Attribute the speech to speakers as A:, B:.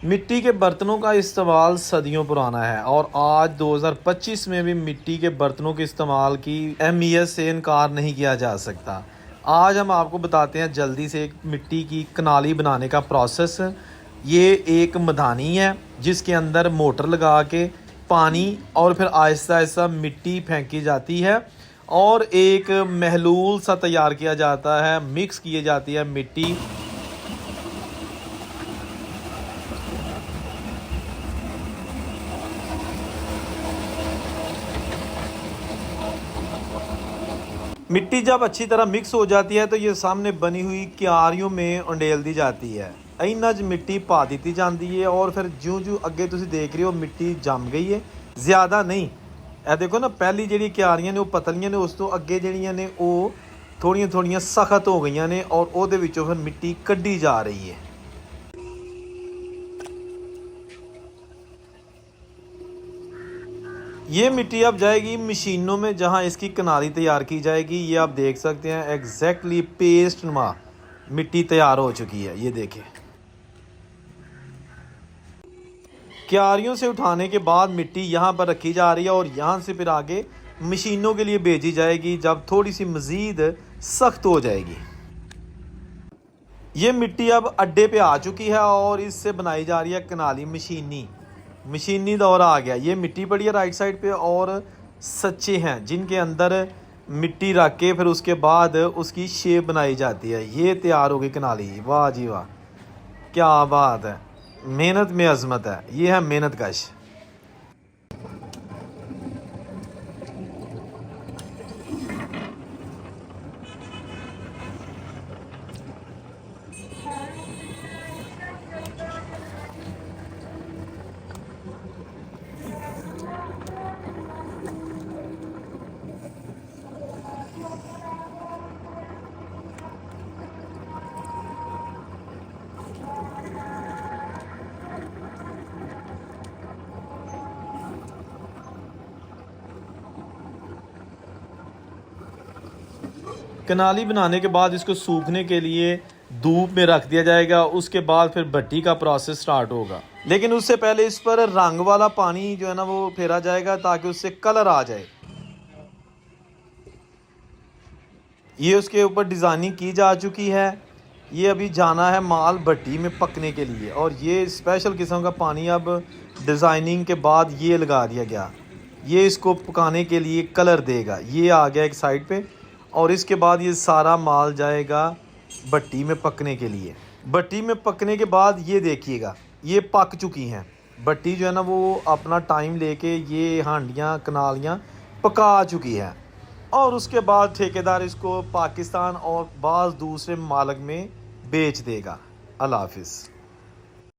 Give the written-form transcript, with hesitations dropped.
A: मिट्टी के बर्तनों का इस्तेमाल सदियों पुराना है और आज 2025 में भी मिट्टी के बर्तनों के इस्तेमाल की अहमियत से इनकार नहीं किया जा सकता। आज हम आपको बताते हैं जल्दी से एक मिट्टी की कनाली बनाने का प्रोसेस। ये एक मधानी है जिसके अंदर मोटर लगा के पानी और फिर आहिस्ता आहिस्ता मिट्टी फेंकी जाती है और एक महलूल सा तैयार किया जाता है, मिक्स की जाती है मिट्टी। मिट्टी जब अच्छी तरह मिक्स हो जाती है तो ये सामने बनी हुई क्यारियों में उंडेल दी जाती है। इन्ना च मिट्टी पा दी जाती है और फिर ज्यों ज्यों अगे तुम देख रहे हो मिट्टी जम गई है, ज़्यादा नहीं। ए देखो ना, पहली जी क्यारियां ने वो पतलियां ने, उस तो अगे जड़ियां ने वो थोड़ियां थोड़ियां सख्त हो गई ने और वो फिर मिट्टी कढ़ी जा रही है। ये मिट्टी अब जाएगी मशीनों में जहां इसकी किनारी तैयार की जाएगी। ये आप देख सकते हैं एग्जैक्टली पेस्ट नुमा मिट्टी तैयार हो चुकी है। ये देखें, क्यारियों से उठाने के बाद मिट्टी यहाँ पर रखी जा रही है और यहाँ से फिर आगे मशीनों के लिए भेजी जाएगी जब थोड़ी सी मज़ीद सख्त हो जाएगी। ये मिट्टी अब अड्डे पे आ चुकी है और इससे बनाई जा रही है कनाली। मशीनी दौर आ गया। ये मिट्टी पड़ी है राइट साइड पे और सच्चे हैं जिनके अंदर मिट्टी रख के फिर उसके बाद उसकी शेप बनाई जाती है। ये तैयार हो गई कनाली। वाह जी वाह, क्या बात है, मेहनत में अजमत है। ये है मेहनत कश। कनाली बनाने के बाद इसको सूखने के लिए धूप में रख दिया जाएगा। उसके बाद फिर भट्टी का प्रोसेस स्टार्ट होगा, लेकिन उससे पहले इस पर रंग वाला पानी जो है ना वो फेरा जाएगा ताकि उससे कलर आ जाए। ये उसके ऊपर डिज़ाइनिंग की जा चुकी है। ये अभी जाना है माल भट्टी में पकने के लिए और ये स्पेशल किस्म का पानी अब डिज़ाइनिंग के बाद ये लगा दिया गया। ये इसको पकाने के लिए कलर देगा। ये आ गया एक साइड पे और इसके बाद ये सारा माल जाएगा भट्टी में पकने के लिए। भट्टी में पकने के बाद ये देखिएगा ये पक चुकी हैं। भट्टी जो है ना वो अपना टाइम लेके ये हांडियाँ कनालियाँ पका चुकी है और उसके बाद ठेकेदार इसको पाकिस्तान और बाज़ दूसरे मालिक में बेच देगा। अल्लाह हाफिज़।